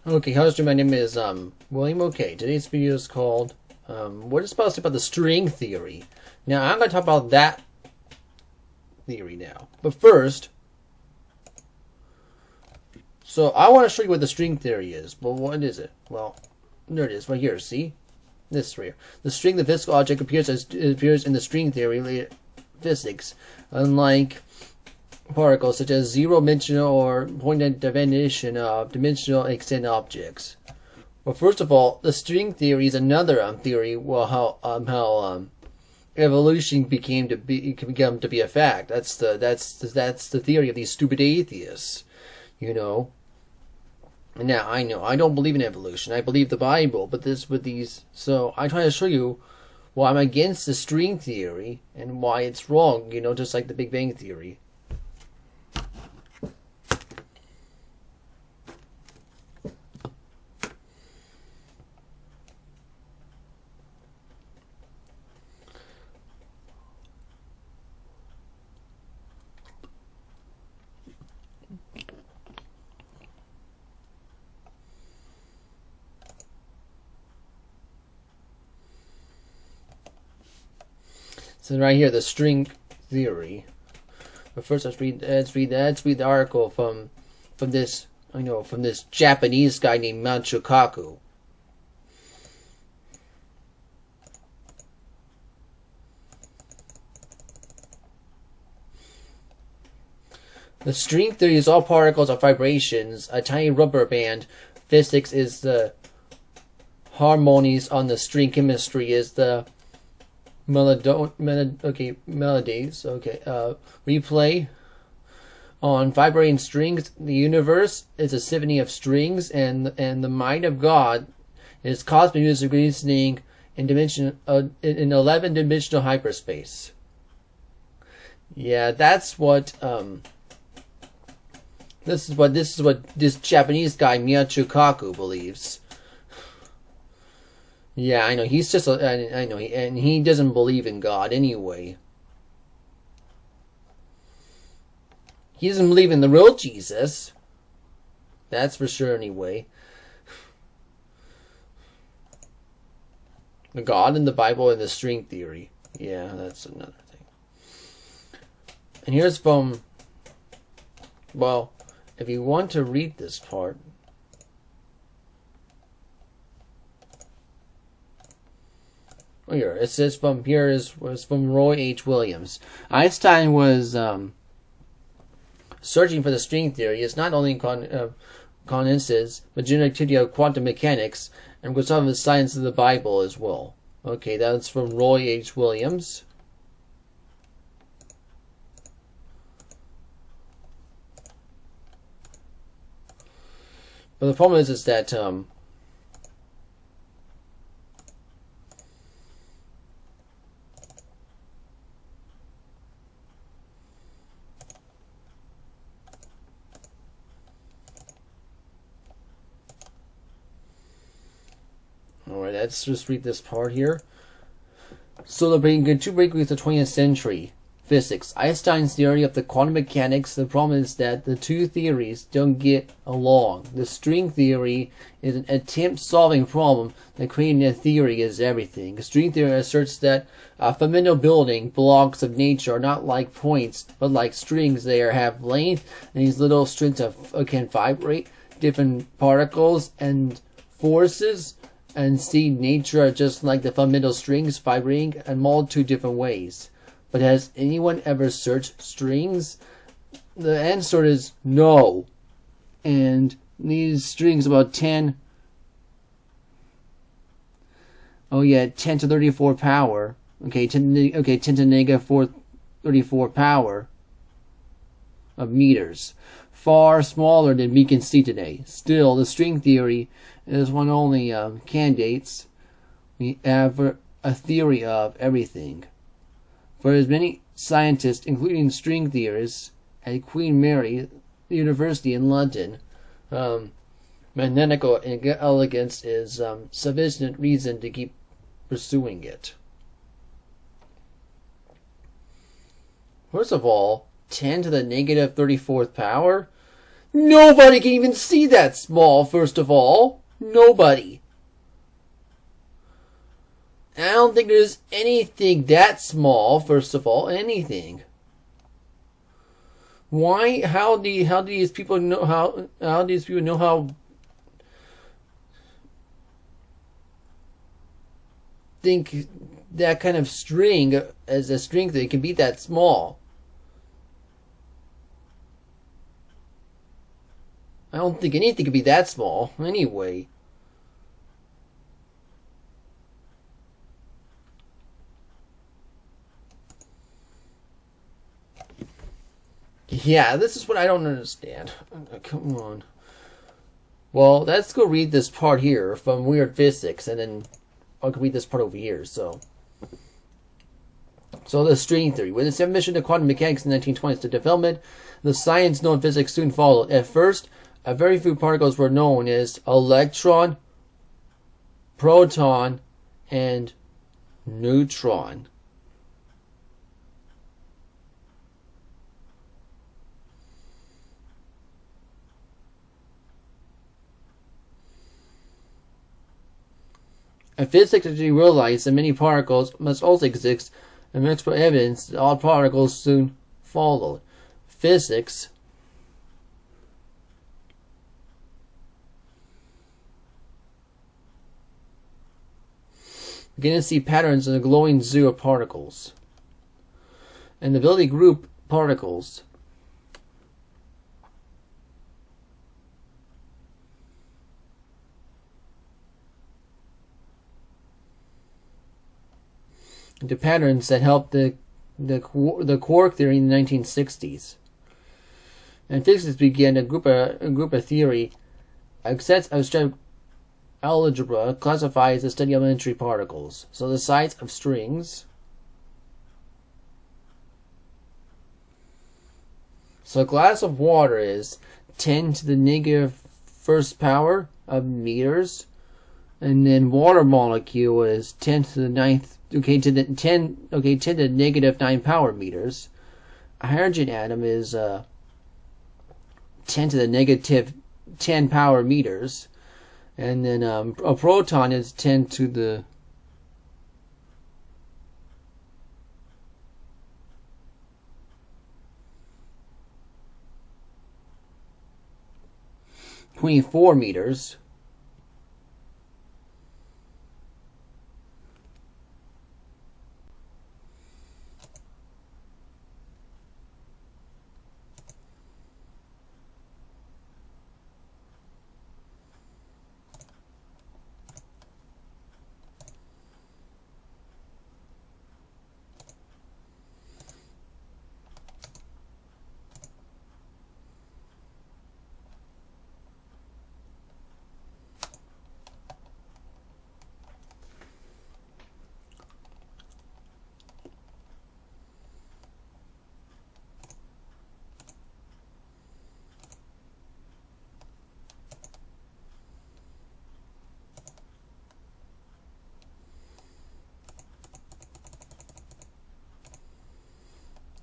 Okay, how's doing? My name is William. Okay, today's video is called what is supposed to about the string theory. Now I'm going to talk about that theory now, but first, so I want to show you what the string theory is. Well, what is it? Well, there it is, right here. See, this right here. The string, the physical object, appears in the string theory physics, unlike particles such as zero-dimensional or point definition of dimensional extent objects. Well, first of all, the string theory is another theory. Well, how evolution became to be a fact. That's the theory of these stupid atheists. You know. Now I know I don't believe in evolution. I believe the Bible, but so I try to show you why I'm against the string theory and why it's wrong. You know, just like the Big Bang theory. So right here, the string theory. But first, let's read the article from this from this Japanese guy named Manchukaku. The string theory is all particles are vibrations. A tiny rubber band. Physics is the harmonies on the string. Chemistry is the melodies. Replay on vibrating strings. The universe is a symphony of strings, and the mind of God is cosmic music reasoning in 11-dimensional hyperspace. Yeah, that's what this is what this Japanese guy Miyachukaku believes. Yeah, I know. He's just I know, and he doesn't believe in God anyway. He doesn't believe in the real Jesus. That's for sure anyway. The God in the Bible and the string theory. Yeah, that's another thing. And here's from, well, if you want to read this part, it says was from Roy H. Williams. Einstein was searching for the string theory. It's not only condenses, but general activity of quantum mechanics, and with some of the science of the Bible as well. Okay, that's from Roy H. Williams. But the problem is that alright, let's just read this part here. So the two breakthroughs of the 20th century physics. Einstein's theory of the quantum mechanics. The problem is that the two theories don't get along. The string theory is an attempt solving problem that creating a theory is everything. String theory asserts that fundamental building blocks of nature are not like points, but like strings. They have length, and these little strings can vibrate different particles and forces. And see, nature are just like the fundamental strings vibrating in multitude different ways. But has anyone ever searched strings? The answer is no. And these strings about 10 to 34 power. Okay, 10 to negative 34 power of meters. Far smaller than we can see today. Still, the string theory is one only candidates we have a theory of everything. For as many scientists, including string theorists at Queen Mary University in London, magnetical elegance is sufficient reason to keep pursuing it. First of all, 10 to the negative 34th power? Nobody can even see that small, first of all. Nobody. I don't think there's anything that small, first of all. Anything. Why? How do these people know how these people know how think that kind of string as a string that it can be that small? I don't think anything could be that small anyway. Yeah, this is what I don't understand. Come on. Well, let's go read this part here from Weird Physics, and then I'll read this part over here. So the string theory. With its admission to quantum mechanics in the 1920s, the development the science known physics soon followed. At first, a very few particles were known as electron, proton, and neutron. And physics actually realized that many particles must also exist, and expert evidence that all particles soon followed. Physics began to see patterns in the glowing zoo of particles, and the ability to group particles. Into patterns that helped the quark theory in the 1960s. And physicists began a group of theory. Accepts abstract algebra classifies the study of elementary particles. So the size of strings. So a glass of water is 10 to the negative first power of meters, and then water molecule is 10 to the ninth. 10 to the negative 9 power meters. A hydrogen atom is 10 to the negative 10 power meters, and then a proton is 10 to the 24 meters.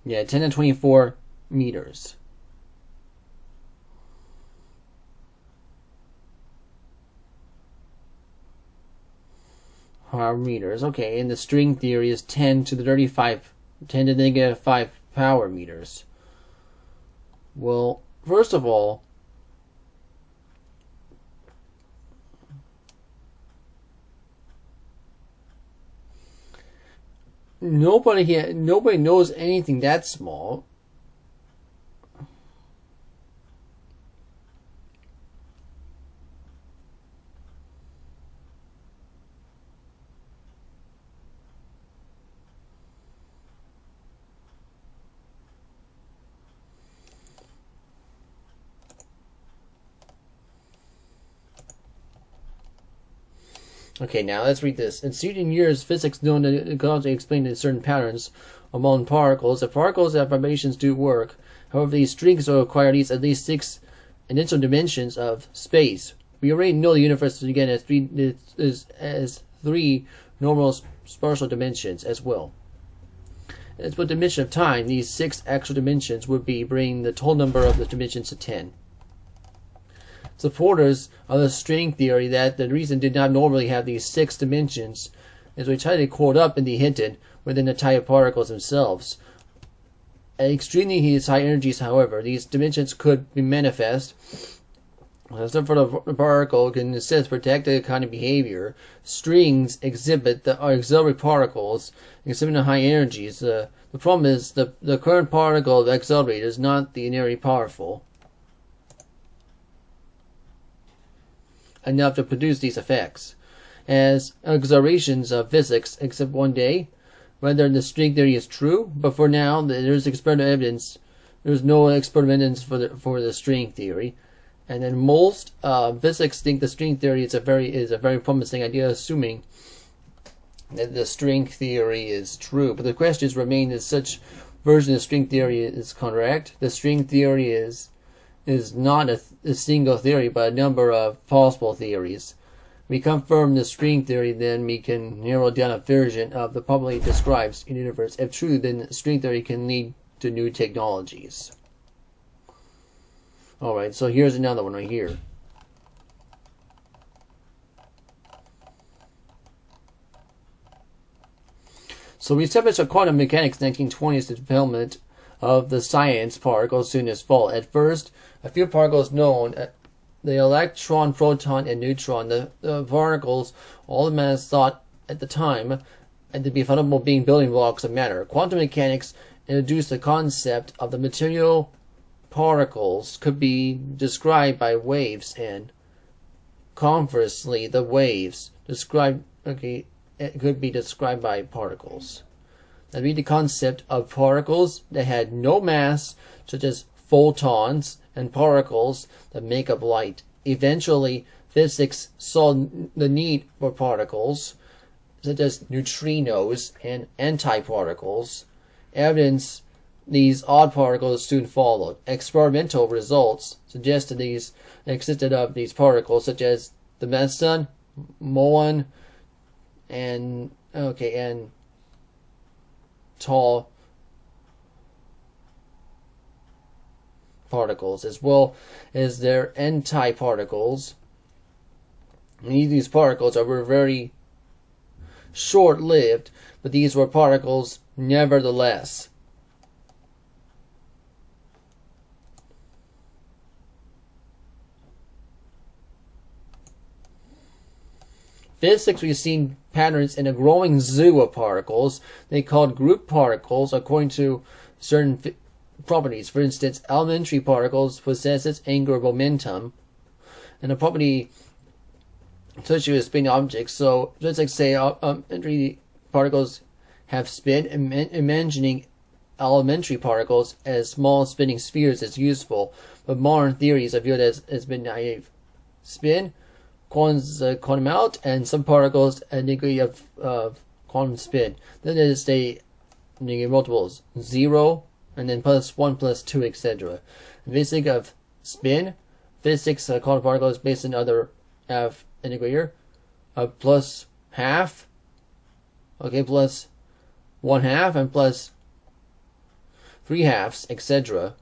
Yeah, 10 to 24 meters. Meters. Okay, and the string theory is 10 to the negative 5 power meters. Well, first of all, nobody knows anything that small. Okay, now let's read this. In succeeding years, physics known to causally explain certain patterns among particles. The particles have vibrations do work. However, these strings require at least 6 additional dimensions of space. We already know the universe again has three normal spatial dimensions as well. As for dimension of time, these 6 extra dimensions would be bringing the total number of the dimensions to 10. supporters of the string theory that the reason did not normally have these 6 dimensions is we tightly coiled up and hidden within the type particles themselves. At extremely high energies, however, these dimensions could be manifest. So for the particle can assist protected kind of behavior. Strings exhibit the auxiliary particles exhibiting high energies. The problem is the current particle of the auxiliary is not the inertially powerful enough to produce these effects. As accelerations of physics except one day, whether the string theory is true, but for now there's experimental evidence. There's no experimental evidence for the string theory. And then most physicists think the string theory is a very promising idea, assuming that the string theory is true. But the questions remain: is such version of string theory is correct? The string theory is not a single theory, but a number of possible theories. We confirm the string theory, then we can narrow down a version of the probably describes in the universe. If true, then string theory can lead to new technologies. Alright, so here's another one right here. So we established a quantum mechanics 1920s development of the science particles soon as fall. At first, a few particles known, the electron, proton, and neutron, the particles, all the mass thought at the time and to be fundamental being building blocks of matter. Quantum mechanics introduced the concept of the material particles could be described by waves, and conversely, the waves could be described by particles. That'd be the concept of particles that had no mass, such as photons, and particles that make up light. Eventually, physics saw the need for particles, such as neutrinos and antiparticles. Evidence these odd particles soon followed. Experimental results suggested these existed of these particles, such as the meson, muon, and tau particles, as well as their antiparticles. These particles were very short-lived, but these were particles nevertheless. Physics, we've seen patterns in a growing zoo of particles. They called group particles according to certain properties. For instance, elementary particles possesses angular momentum, and a property associated with spinning objects. So let's say elementary particles have spin. Imagining elementary particles as small spinning spheres is useful, but modern theories are viewed as being naive. Spin, quantum out, and some particles a degree of quantum spin. Then there's the multiples 0, and then +1, +2, etc. Physics of spin, physics quantum particles based on other F integrator, plus half, plus 1/2, and plus 3/2, etc.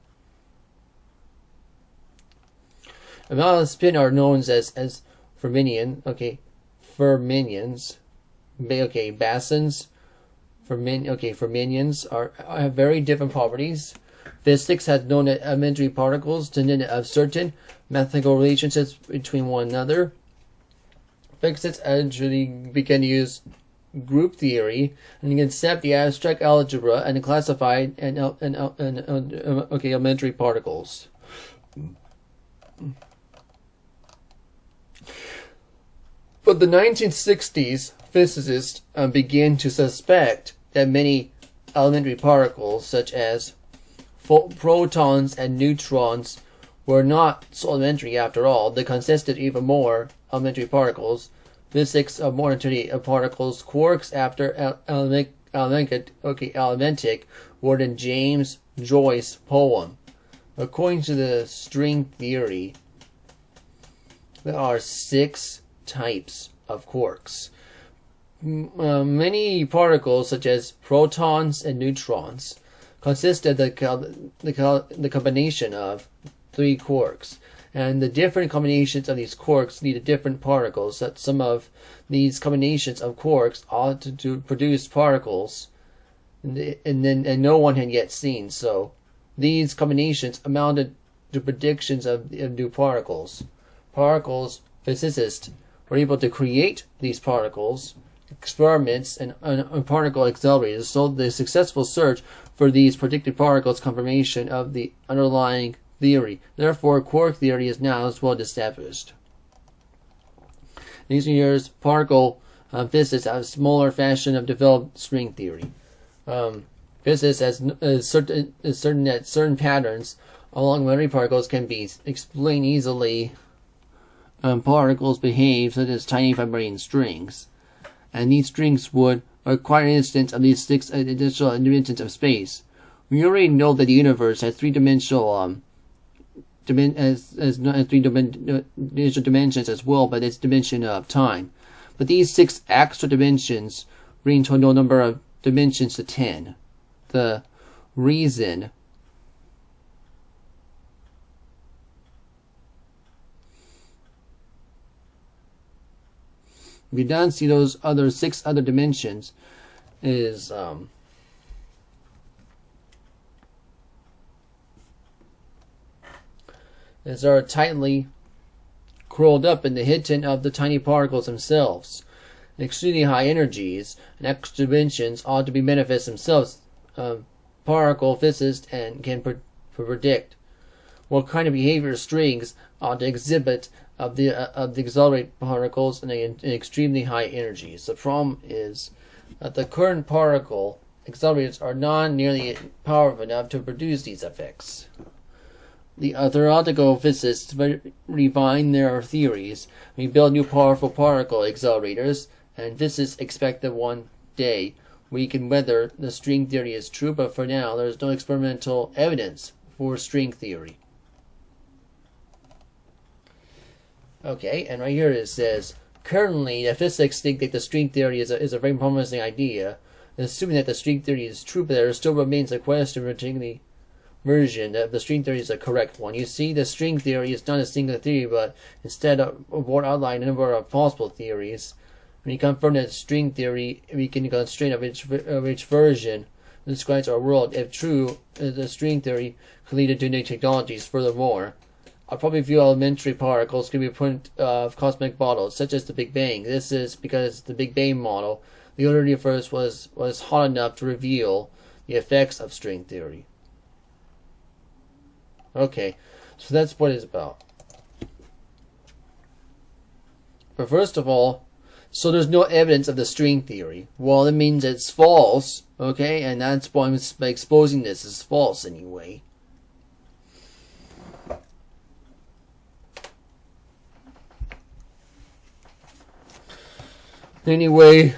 Amount of spin are known as fermionians, basons. Fermionians have very different properties. Physics has known that elementary particles tend to have certain mathematical relationships between one another. Physicists actually began to use group theory and accept the abstract algebra and classify elementary particles. But the 1960s, physicists began to suspect that many elementary particles, such as protons and neutrons, were not so elementary after all. They consisted even more elementary particles. Physics of modern particles, quarks after elementic, were in James Joyce's poem. According to the string theory, there are 6 types of quarks. Many particles, such as protons and neutrons, consist of the combination of 3 quarks. And the different combinations of these quarks lead to different particles. That some of these combinations of quarks ought to produce particles, and no one had yet seen. So these combinations amounted to predictions of new particles. Physicists were able to create these particles, experiments, and particle accelerators. So the successful search for these predicted particles confirmation of the underlying theory. Therefore, quark theory is now as well established. In recent years, particle physicists have a smaller fashion of developed string theory. Physicists is certain that certain patterns along memory particles can be explained easily. Particles behave such as tiny vibrating strings, and these strings would require an instance of these 6 additional dimensions of space. We already know that the universe has three-dimensional dimensions as well, but it's dimension of time. But these 6 extra dimensions bring total number of dimensions to 10. The reason if you don't see those other 6 other dimensions is are tightly curled up in the hidden of the tiny particles themselves. Extremely high energies and extra dimensions ought to be manifest themselves. Particle physicists and can predict what kind of behavior strings ought to exhibit of the accelerated particles in extremely high energies. The problem is that the current particle accelerators are not nearly powerful enough to produce these effects. The theoretical physicists refine their theories, rebuild new powerful particle accelerators, and physicists expect that one day we can whether the string theory is true, but for now there is no experimental evidence for string theory. Okay, and right here it says, currently the physicists think that the string theory is a very promising idea. And assuming that the string theory is true, but there still remains a question regarding the version that the string theory is a correct one. You see, the string theory is not a single theory, but instead of what outline a number of possible theories. When you confirm that string theory, we can constrain of which version describes our world. If true, the string theory could lead to new technologies. Furthermore, a probably few elementary particles can be put of cosmic models, such as the Big Bang. This is because the Big Bang model, the early universe was hot enough to reveal the effects of string theory. Okay, so that's what it's about. But first of all, so there's no evidence of the string theory. Well, it means it's false, okay? And that's why I'm exposing this as false anyway. Anyway,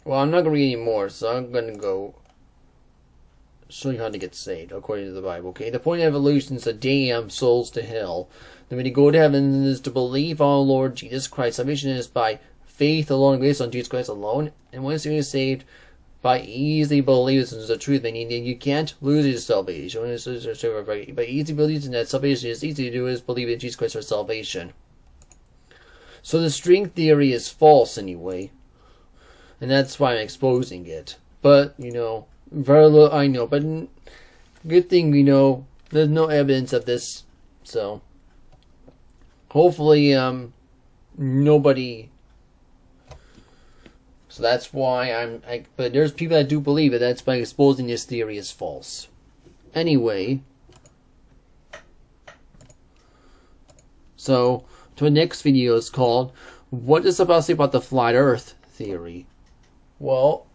well, I'm not going to read anymore, so I'm going to go show you how to get saved, according to the Bible, okay? The point of evolution is to damn souls to hell. The way to go to heaven is to believe on the Lord Jesus Christ. Salvation is by faith alone, based on Jesus Christ alone. And once you're saved, by easily believing this is the truth, meaning you can't lose your salvation. By easy believing that salvation is easy to do is believe in Jesus Christ for salvation. So the string theory is false anyway. And that's why I'm exposing it. But, very little I know. But good thing there's no evidence of this. So hopefully nobody. So that's why but there's people that do believe it. That's by exposing this theory as false. Anyway, so the next video is called "What does the Bible say about the flat Earth theory?" Well,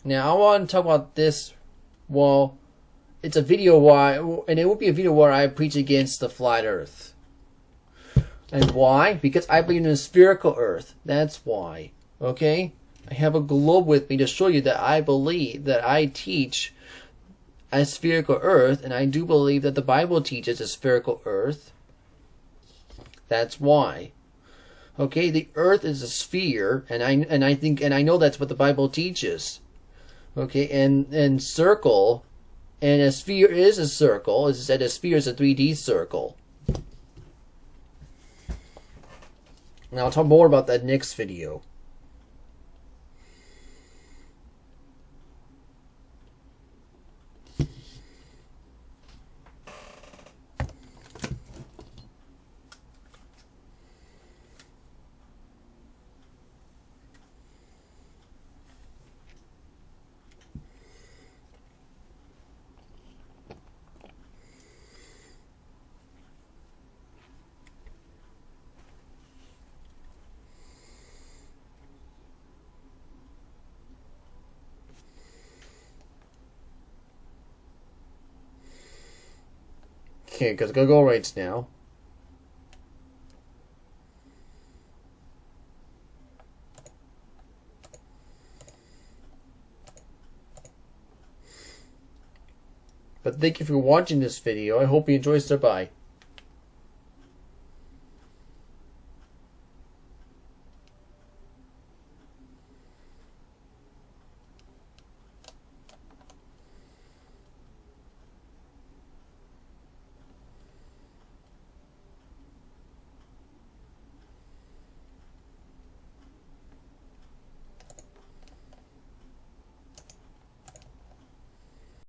now I want to talk about this. Well, it's a video and it will be a video where I preach against the flat Earth. And why? Because I believe in a spherical Earth. That's why. Okay? I have a globe with me to show you that I believe, that I teach a spherical Earth, and I do believe that the Bible teaches a spherical Earth. That's why. Okay, the Earth is a sphere, and I know that's what the Bible teaches. Okay, and circle, and a sphere is a circle. As I said, a sphere is a 3D circle. And I'll talk more about that next video. Okay, because go right now. But thank you for watching this video. I hope you enjoyed. Bye.